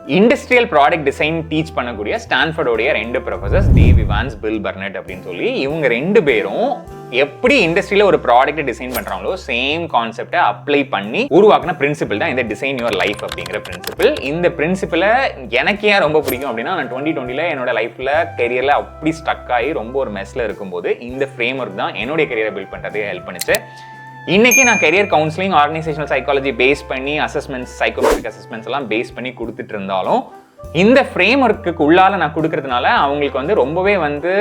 Industrial product design teach பண்ணக்கூடிய ஸ்டான்ஃபோர்டோடைய 2 professors Dave Evans, bill Burnett அப்படின்னு சொல்லி இவங்க 2 பேரும் எப்படி இண்டஸ்ட்ரியில ஒரு ப்ராடக்ட் டிசைன் பண்றாங்களோ சேம் கான்செப்டை அப்ளை பண்ணி உருவாக்குன பிரின்சிபிள் தான் இந்த டிசைன் யுவர் லைஃப் அப்படிங்கிற பிரின்சிபிள். இந்த பிரின்சிபிளை எனக்கு ஏன் ரொம்ப பிடிக்கும் அப்படின்னா, நான் 2020 என்னோட லைஃப்ல கெரியர்ல அப்படி ஸ்டக் ஆகி ரொம்ப ஒரு மெஸ்ல இருக்கும்போது இந்த ஃப்ரேம் ஒர்க் தான் என்னுடைய கெரியரை பில்ட் பண்றதுக்கு ஹெல்ப் பண்ணுச்சு. இன்னைக்கு நான் career counselling, organisational psychology base பண்ணி அசஸ்மெண்ட்ஸ், சைக்கோமெட்ரிக் அசஸ்மெண்ட்ஸ் எல்லாம் பேஸ் பண்ணி கொடுத்துட்டு இருந்தாலும் இந்த ஃப்ரேம் ஒர்க்குக்கு உள்ளால நான் கொடுக்கறதுனால அவங்களுக்கு வந்து ரொம்பவே வந்து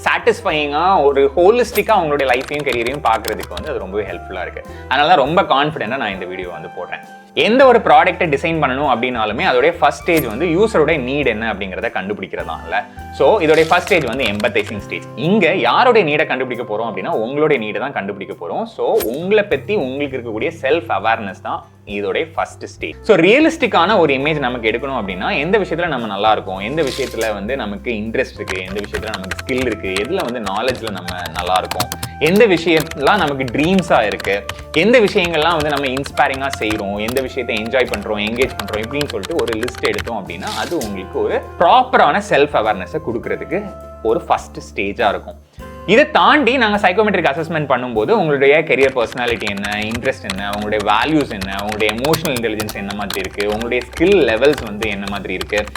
சாட்டிஸ்ஃபையிங்காக ஒரு ஹோலிஸ்டிக்காக அவங்களுடைய லைஃப்பையும் கெரியரையும் பார்க்கறதுக்கு வந்து அது ரொம்பவே ஹெல்ப்ஃபுல்லாக இருக்குது. அதனால தான் ரொம்ப கான்ஃபிடென்ட்டாக நான் இந்த வீடியோ வந்து போடுறேன். எந்த ஒரு ப்ராடக்ட்டை டிசைன் பண்ணணும் அப்படின்னாலுமே அதோடைய ஃபர்ஸ்ட் ஸ்டேஜ் வந்து யூசரோட நீட் என்ன அப்படிங்கிறத கண்டுபிடிக்கிறதா இல்லை. ஸோ இதோடைய ஃபர்ஸ்ட் ஸ்டேஜ் வந்து எம்பத்தைசிங் ஸ்டேஜ். இங்கே யாரோடைய நீடை கண்டுபிடிக்க போகிறோம் அப்படின்னா உங்களுடைய நீடை தான் கண்டுபிடிக்க போகிறோம். ஸோ உங்களை பற்றி உங்களுக்கு இருக்கக்கூடிய செல்ஃப் அவேர்னஸ் தான் இதோடைய ஃபர்ஸ்ட் ஸ்டேஜ். ஸோ ரியலிஸ்டிக்கான ஒரு இமேஜ் நமக்கு எடுக்கணும் அப்படின்னா எந்த விஷயத்தில் நம்ம நல்லா இருக்கும், எந்த விஷயத்தில் வந்து நமக்கு இன்ட்ரெஸ்ட் இருக்குது, எந்த விஷயத்தில் நமக்கு ஸ்கில் இருக்குது, எதில் வந்து நாலேஜில் நம்ம நல்லா இருக்கும், எந்த விஷயம்லாம் நமக்கு ட்ரீம்ஸாக இருக்குது, எந்த விஷயங்கள்லாம் வந்து நம்ம இன்ஸ்பைரிங்காக செய்கிறோம், எந்த விஷயத்தை என்ஜாய் பண்ணுறோம், என்கேஜ் பண்ணுறோம் இப்படின்னு சொல்லிட்டு ஒரு லிஸ்ட் எடுத்தோம் அப்படின்னா அது உங்களுக்கு ஒரு ப்ராப்பரான செல்ஃப் அவேர்னஸை கொடுக்கறதுக்கு ஒரு ஃபர்ஸ்ட் ஸ்டேஜாக இருக்கும். இதை தாண்டி நாங்கள் சைக்கோமெட்ரிக் அசஸ்மெண்ட் பண்ணும்போது உங்களுடைய கெரியர் பர்சனாலிட்டி என்ன, இன்ட்ரெஸ்ட் என்ன, உங்களுடைய வேல்யூஸ் என்ன, உங்களுடைய எமோஷனல் இன்டெலிஜென்ஸ் என்ன மாதிரி இருக்குது, உங்களுடைய ஸ்கில் லெவல்ஸ் வந்து என்ன மாதிரி இருக்குது,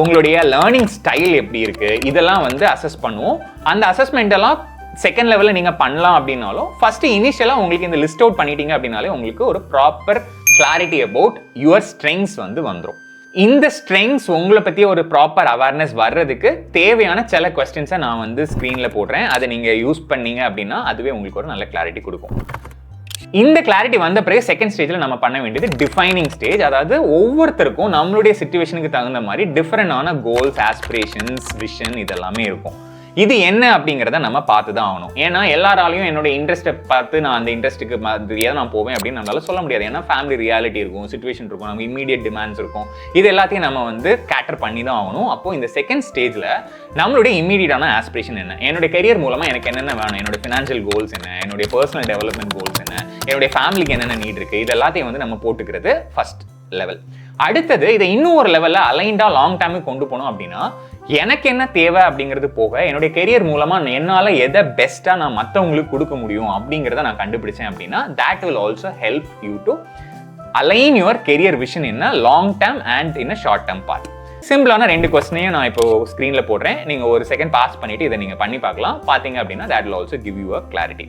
உங்களுடைய லேர்னிங் ஸ்டைல் எப்படி இருக்குது, இதெல்லாம் வந்து அசஸ் பண்ணுவோம். அந்த அசஸ்மெண்ட் எல்லாம் செகண்ட் லெவலில் நீங்கள் பண்ணலாம் அப்படின்னாலும் ஃபஸ்ட்டு இனிஷியலாக உங்களுக்கு இந்த லிஸ்ட் அவுட் பண்ணிட்டீங்க அப்படின்னாலே உங்களுக்கு ஒரு proper clarity about your strengths வந்து வந்துடும். இந்த ஸ்ட்ரெங்ஸ் உங்களை பற்றி ஒரு ப்ராப்பர் அவேர்னஸ் வர்றதுக்கு தேவையான சில கொஸ்டின்ஸை நான் வந்து ஸ்க்ரீனில் போடுறேன். அதை நீங்கள் யூஸ் பண்ணீங்க அப்படின்னா அதுவே உங்களுக்கு ஒரு நல்ல கிளாரிட்டி கொடுக்கும். இந்த கிளாரிட்டி வந்த பிறகு செகண்ட் ஸ்டேஜில் நம்ம பண்ண வேண்டியது டிஃபைனிங் ஸ்டேஜ். அதாவது ஒவ்வொருத்தருக்கும் நம்மளுடைய சிச்சுவேஷனுக்கு தகுந்த மாதிரி டிஃப்ரெண்டான கோல்ஸ், ஆஸ்பிரேஷன்ஸ், விஷன் இதெல்லாமே இருக்கும். இது என்ன அப்படிங்கிறத நம்ம பார்த்து தான் ஆகணும். ஏன்னா எல்லாராலையும் என்னோட இன்ட்ரெஸ்ட்டை பார்த்து நான் அந்த இன்ட்ரெஸ்ட்டுக்கு மாதிரியாக நான் போவேன் அப்படின்னு நம்மளால சொல்ல முடியாது. ஏன்னா ஃபேமிலி ரியாலிட்டி இருக்கும், சிச்சுவேஷன் இருக்கும், நம்ம இமீடியட் டிமாண்ட்ஸ் இருக்கும். இது எல்லாத்தையும் நம்ம வந்து கேட்டர் பண்ணி தான் ஆகணும். அப்போ இந்த செகண்ட் ஸ்டேஜில் நம்மளுடைய இமீடியட்டான ஆஸ்பிரேஷன் என்ன, என்னுடைய கெரியர் மூலமாக எனக்கு என்னென்ன வேணும், என்னோட ஃபினான்ஷியல் கோல்ஸ் என்ன, என்னுடைய பர்சனல் டெவலப்மெண்ட் கோல்ஸ் என்ன, என்னுடைய ஃபேமிலிக்கு என்னென்ன நீட் இருக்குது, இது எல்லாத்தையும் வந்து நம்ம போட்டுக்கிறது ஃபர்ஸ்ட் லெவல். அடுத்தது இதை இன்னும் ஒரு லெவலில் அலைண்டாக லாங் டேர்முக்கு கொண்டு போனோம் அப்படின்னா எனக்கு என்ன தேவை அப்படிங்கிறது போக என்னுடைய கெரியர் மூலமாக என்னால் எதை பெஸ்ட்டாக நான் மற்றவங்களுக்கு கொடுக்க முடியும் அப்படிங்கிறத நான் கண்டுபிடிச்சேன் அப்படின்னா that will also help you to align your career vision in a long term and in a short term path. சிம்பிளான 2 கொஸ்டினையும் நான் இப்போ ஸ்க்ரீனில் போடுறேன். நீங்கள் ஒரு செகண்ட் பாஸ் பண்ணிவிட்டு இதை நீங்கள் பண்ணி பார்க்கலாம். பார்த்தீங்க அப்படின்னா that will also give you a clarity.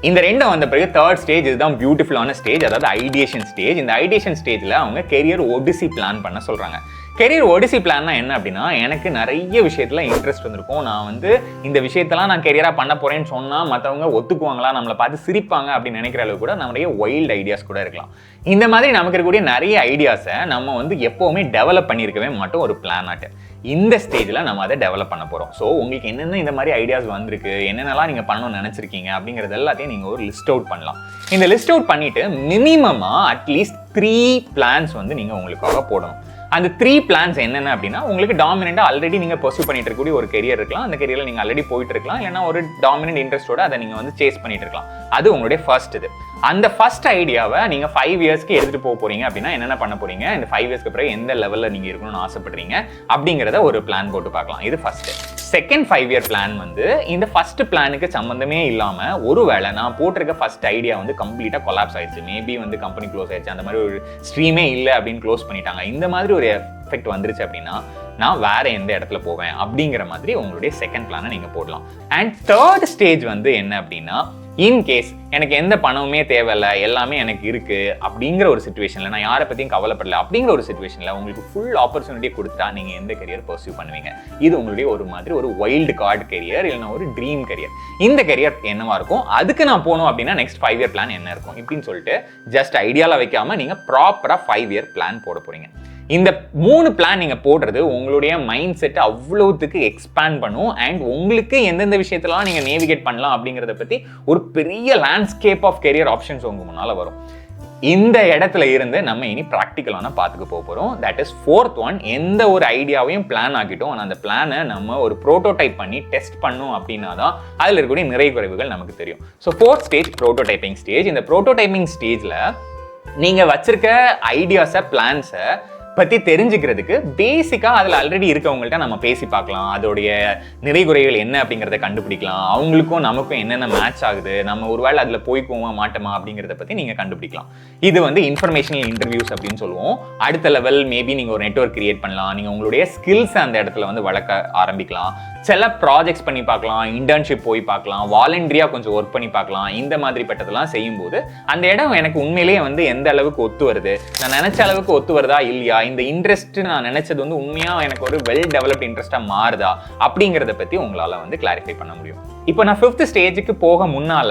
இந்த 2 வந்த பிறகு தேர்ட் ஸ்டேஜ், இதுதான் பியூட்டிஃபுல்லான ஸ்டேஜ், அதாவது ஐடியேஷன் ஸ்டேஜ். இந்த ஐடியேஷன் ஸ்டேஜில் அவங்க கெரியர் ஒடிசி பிளான் பண்ண சொல்கிறாங்க. கெரியர் ஒடிசி பிளான்னா என்ன அப்படின்னா, எனக்கு நிறைய விஷயத்தில் இன்ட்ரெஸ்ட் வந்திருக்கும், நான் வந்து இந்த விஷயத்தெல்லாம் நான் கெரியராக பண்ண போகிறேன்னு சொன்னால் மற்றவங்க ஒத்துக்குவாங்களா, நம்மளை பார்த்து சிரிப்பாங்க அப்படின்னு நினைக்கிற அளவு கூட நிறைய வைல்டு ஐடியாஸ் கூட இருக்கலாம். இந்த மாதிரி நமக்கு இருக்கக்கூடிய நிறைய ஐடியாஸை நம்ம வந்து எப்போவுமே டெவலப் பண்ணியிருக்கவே மாட்டோம் ஒரு பிளான் ஆட்டு. இந்த ஸ்டேஜில் நம்ம அதை டெவலப் பண்ண போகிறோம். ஸோ உங்களுக்கு என்னென்ன இந்த மாதிரி ஐடியாஸ் வந்திருக்கு, என்னென்னலாம் நீங்கள் பண்ணணும்னு நினச்சிருக்கீங்க அப்படிங்கிறது எல்லாத்தையும் நீங்கள் ஒரு லிஸ்ட் அவுட் பண்ணலாம். இந்த லிஸ்ட் அவுட் பண்ணிவிட்டு மினிமமாக அட்லீஸ்ட் 3 பிளான்ஸ் வந்து நீங்கள் உங்களுக்காக போடணும். அந்த 3 பிளான்ஸ் என்னென்ன அப்படின்னா, உங்களுக்கு டாமினெண்டாக ஆல்ரெடி நீங்கள் பர்சியூ பண்ணிட்டு இருக்கக்கூடிய ஒரு கெரியர் இருக்கலாம். அந்த கெரியரில் நீங்கள் ஆல்ரெடி போயிட்டு இருக்கலாம், இல்லைன்னா ஒரு டாமினெண்ட் இன்ட்ரெஸ்ட்டோட அதை நீங்கள் வந்து சேஸ் பண்ணிட்டு இருக்கலாம். அது உங்களுடைய ஃபர்ஸ்ட் இது. அந்த ஃபர்ஸ்ட் ஐடியாவை நீங்கள் 5 இயர்ஸ்க்கு எடுத்துகிட்டு போக போகிறீங்க அப்படின்னா என்னென்ன பண்ண போகிறீங்க, இந்த 5 இயர்ஸ்க்கு பிறகு எந்த லெவலில் நீங்கள் இருக்கணும்னு ஆசைப்படுறீங்க அப்படிங்கிறத ஒரு பிளான் போட்டு பார்க்கலாம். இது ஃபர்ஸ்ட். செகண்ட் 5 இயர் பிளான் வந்து இந்த ஃபர்ஸ்ட் பிளானுக்கு சம்மந்தமே இல்லாமல் ஒருவேளை நான் போட்டிருக்க ஃபர்ஸ்ட் ஐடியா வந்து கம்ப்ளீட்டாக கொலாப்ஸ் ஆயிடுச்சு, மேபி வந்து கம்பெனி க்ளோஸ் ஆயிடுச்சு, அந்த மாதிரி ஒரு ஸ்ட்ரீமே இல்லை அப்படின்னு க்ளோஸ் பண்ணிட்டாங்க, இந்த மாதிரி ஒரு எஃபெக்ட் வந்துருச்சு அப்படின்னா நான் வேற எந்த இடத்துல போவேன் அப்படிங்கிற மாதிரி உங்களுடைய செகண்ட் பிளானை நீங்கள் போடலாம். அண்ட் தேர்ட் ஸ்டேஜ் வந்து என்ன அப்படின்னா, இன்கேஸ் எனக்கு எந்த பணமுமே தேவையில்லை, எல்லாமே எனக்கு இருக்குது அப்படிங்கிற ஒரு சிச்சுவேஷனில், நான் யாரை பற்றியும் கவலைப்படல அப்படிங்கிற ஒரு சிச்சுவேஷனில் உங்களுக்கு ஃபுல் ஆப்பர்ச்சுனிட்டி கொடுத்தா நீங்கள் எந்த கெரியர் பர்சியூ பண்ணுவீங்க? இது உங்களுடைய ஒரு மாதிரி ஒரு வைல்டு கார்டு கெரியர், இல்லைன்னா ஒரு ட்ரீம் கெரியர். இந்த கெரியர் என்னவா இருக்கும், அதுக்கு நான் போகணும் அப்படின்னா நெக்ஸ்ட் 5 இயர் பிளான் என்ன இருக்கும் இப்படின்னு சொல்லிட்டு ஜஸ்ட் ஐடியாவில் வைக்காமல் நீங்கள் ப்ராப்பராக 5 இயர் பிளான் போட போகிறீங்க. இந்த 3 பிளான் நீங்கள் போடுறது உங்களுடைய மைண்ட் செட்டை அவ்வளோத்துக்கு எக்ஸ்பேண்ட் பண்ணும். அண்ட் உங்களுக்கு எந்தெந்த விஷயத்தெல்லாம் நீங்கள் நேவிகேட் பண்ணலாம் அப்படிங்கிறத பற்றி ஒரு பெரிய லேண்ட்ஸ்கேப் ஆஃப் கெரியர் ஆப்ஷன்ஸ் உங்கள் முன்னால் வரும். இந்த இடத்துல இருந்து நம்ம இனி ப்ராக்டிக்கலான பாத்துக்கு போக போகிறோம். That is 4th one. எந்த ஒரு ஐடியாவையும் பிளான் ஆக்கிட்டோம், ஆனால் அந்த பிளானை நம்ம ஒரு ப்ரோட்டோடைப் பண்ணி டெஸ்ட் பண்ணோம் அப்படின்னா தான் அதில் இருக்கக்கூடிய நிறை குறைவுகள் நமக்கு தெரியும். So 4th stage prototyping stage. இந்த ப்ரோட்டோடைப்பிங் ஸ்டேஜில் நீங்கள் வச்சிருக்க ஐடியாஸை, பிளான்ஸை பற்றி தெரிஞ்சுக்கிறதுக்கு பேசிக்காக அதில் ஆல்ரெடி இருக்கவங்கள்ட்ட நம்ம பேசி பார்க்கலாம். அதோடைய நிறைகுறைகள் என்ன அப்படிங்கிறத கண்டுபிடிக்கலாம். அவங்களுக்கும் நமக்கும் என்னென்ன மேட்ச் ஆகுது, நம்ம ஒருவேளை அதில் போய்க்குவோமா மாட்டோமா அப்படிங்கிறத பற்றி நீங்கள் கண்டுபிடிக்கலாம். இது வந்து இன்ஃபர்மேஷனல் இன்டர்வியூஸ் அப்படின்னு சொல்லுவோம். அடுத்த லெவல் மேபி நீங்கள் ஒரு நெட்வொர்க் கிரியேட் பண்ணலாம். நீங்கள் உங்களுடைய ஸ்கில்ஸ் அந்த இடத்துல வந்து வளர்க்க ஆரம்பிக்கலாம். சில ப்ராஜெக்ட்ஸ் பண்ணி பார்க்கலாம், இன்டர்ன்ஷிப் போய் பார்க்கலாம், வாலண்டரியாக கொஞ்சம் ஒர்க் பண்ணி பார்க்கலாம். இந்த மாதிரி பட்டதெல்லாம் செய்யும்போது அந்த இடம் எனக்கு உண்மையிலேயே வந்து எந்த அளவுக்கு ஒத்து வருது, நான் நினைச்ச அளவுக்கு ஒத்து வருதா இல்லையா, இந்த இன்ட்ரெஸ்ட் நான் நினைச்சது வந்து உண்மையா எனக்கு ஒரு வெல் டெவலப்ட் இன்ட்ரெஸ்டா மாறுதா அப்படிங்கிறத பத்தி உங்களால வந்து கிளாரிஃபை பண்ண முடியும். இப்போ நான் 5th ஸ்டேஜுக்கு போக முன்னால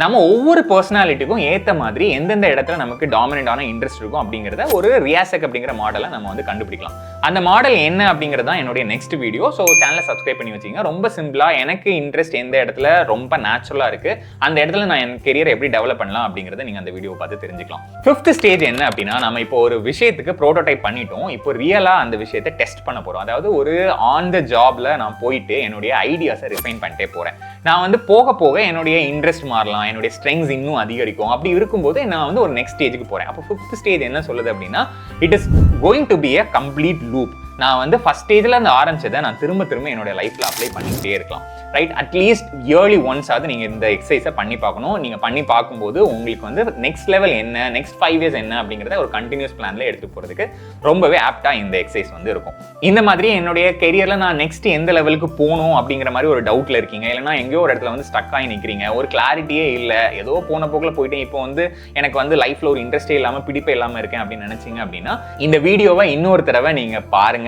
நம்ம ஒவ்வொரு பர்சனாலிட்டிக்கும் ஏற்ற மாதிரி எந்தெந்த இடத்துல நமக்கு டாமினண்டான இன்ட்ரெஸ்ட் இருக்கும் அப்படிங்கிறத ஒரு ரியாசெக் அப்படிங்கிற மாடலை நம்ம வந்து கண்டுபிடிக்கலாம். அந்த மாடல் என்ன அப்படிங்கிறது தான் என்னுடைய நெக்ஸ்ட் வீடியோ. ஸோ சேனலை சப்ஸ்கிரைப் பண்ணி வச்சுங்க. ரொம்ப சிம்பிளா எனக்கு இன்ட்ரெஸ்ட் எந்த இடத்துல ரொம்ப நேச்சுரலா இருக்கு, அந்த இடத்துல நான் என் கெரியரை எப்படி டெவலப் பண்ணலாம் அப்படிங்கிறத நீங்க அந்த வீடியோ பார்த்து தெரிஞ்சுக்கலாம். 5th ஸ்டேஜ் என்ன அப்படின்னா, நம்ம இப்போ ஒரு விஷயத்துக்கு ப்ரோட்டோடைப் பண்ணிட்டோம், இப்போ ரியலா அந்த விஷயத்தை டெஸ்ட் பண்ண போறோம். அதாவது ஒரு ஆன் த ஜாப்ல நான் போயிட்டு என்னுடைய ஐடியாஸை ரிஃபைன் பண்ணிட்டே போறேன். நான் வந்து போக போக என்னுடைய இன்ட்ரெஸ்ட் மாறலாம், என்னுடைய ஸ்ட்ரெங்ஸ் இன்னும் அதிகரிக்கும். அப்படி இருக்கும்போது நான் வந்து ஒரு நெக்ஸ்ட் ஸ்டேஜுக்கு போறேன். அப்போ 5th ஸ்டேஜ் என்ன சொல்லுது அப்படின்னா, it is going to be a complete loop. நான் வந்து ஃபர்ஸ்ட் ஸ்டேஜில் அந்த ஆரம்பிச்சதை நான் திரும்ப திரும்ப என்னோட லைஃப்ல அப்ளை பண்ணிக்கிட்டே இருக்கலாம். ரைட், அட்லீஸ்ட் இயர்லி ஒன்ஸ் ஆகுது நீங்கள் இந்த எக்ஸசைஸை பண்ணி பார்க்கணும். நீங்கள் பண்ணி பார்க்கும்போது உங்களுக்கு வந்து நெக்ஸ்ட் லெவல் என்ன, நெக்ஸ்ட் 5 years என்ன அப்படிங்கிறத ஒரு கண்டினியூஸ் பிளான்ல எடுத்துட்டு போகிறதுக்கு ரொம்பவே ஆப்டா இந்த எக்ஸசைஸ் வந்து இருக்கும். இந்த மாதிரி என்னுடைய கெரியர்ல நான் நெக்ஸ்ட் எந்த லெவலுக்கு போகணும் அப்படிங்கிற மாதிரி ஒரு டவுட்ல இருக்கீங்க, இல்லைன்னா எங்கேயோ ஒரு இடத்துல வந்து ஸ்டக் ஆகி நிற்கிறீங்க, ஒரு கிளாரிட்டியே இல்லை, ஏதோ போன போக்கில் போயிட்டேன், இப்போ வந்து எனக்கு வந்து லைஃப்ல ஒரு இன்ட்ரெஸ்டே இல்லாமல் பிடிப்பே இல்லாமல் இருக்கேன் அப்படின்னு நினைச்சீங்க அப்படின்னா இந்த வீடியோவை இன்னொரு தடவை நீங்க பாருங்க.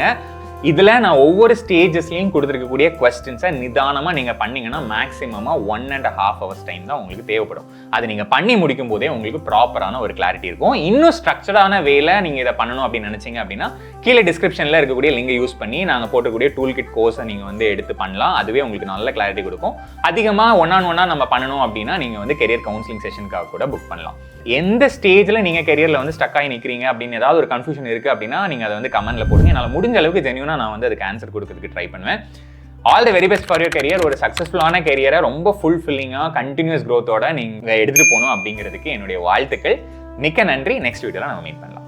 இதுல நான் ஒவ்வொரு ஸ்டேஜஸ்லயும் கொடுத்துருக்கக்கூடிய கொஸ்டின்ஸை நிதானமா நீங்க பண்ணீங்கன்னா மேக்ஸிமமா 1.5 hours டைம் தான் உங்களுக்கு தேவைப்படும். அது நீங்க பண்ணி முடிக்கும் போதே உங்களுக்கு ப்ராப்பரான ஒரு கிளாரிட்டி இருக்கும். இன்னும் ஸ்ட்ரக்சரான வேலை நீங்க இதை பண்ணணும் அப்படின்னு நினைச்சீங்க அப்படின்னா கீழே டிஸ்கிரிப்ஷன்ல இருக்கக்கூடிய லிங்கை யூஸ் பண்ணி நாங்கள் போட்டக்கூடிய டூல்கிட் கோர்ஸை நீங்க வந்து எடுத்து பண்ணலாம். அதுவே உங்களுக்கு நல்ல கிளாரிட்டி கொடுக்கும். அதிகமா ஒன்-on-1 நம்ம பண்ணணும் அப்படின்னா நீங்க வந்து கெரியர் கவுன்சிலிங் செஷனுக்காக கூட புக் பண்ணலாம். எந்த ஸ்டேஜ்ல நீங்க கெரியர்ல வந்து ஸ்டக் ஆகி நிற்கிறீங்க அப்படின்னு ஏதாவது ஒரு கன்ஃபியூஷன் இருக்கு அப்படின்னா நீங்க அதை வந்து கமெண்ட்ல போடுங்க. என்னால் முடிஞ்ச அளவுக்கு ஜென்யூனா நான் வந்து அதுக்கு ஆன்சர் கொடுக்கிறதுக்கு ட்ரை பண்ணுவேன். All the very best for your career. ஒரு சக்ஸஸ்ஃபுல்லான கெரியரை ரொம்ப ஃபுல்ஃபில்லிங்காக கண்டினியூஸ் க்ரோத்தோட நீங்கள் எடுத்துகிட்டு போகணும் அப்படிங்கிறதுக்கு என்னுடைய வாழ்த்துக்கள். மிக்க நன்றி. நெக்ஸ்ட் வீடியோவில் நம்ம மீட் பண்ணலாம்.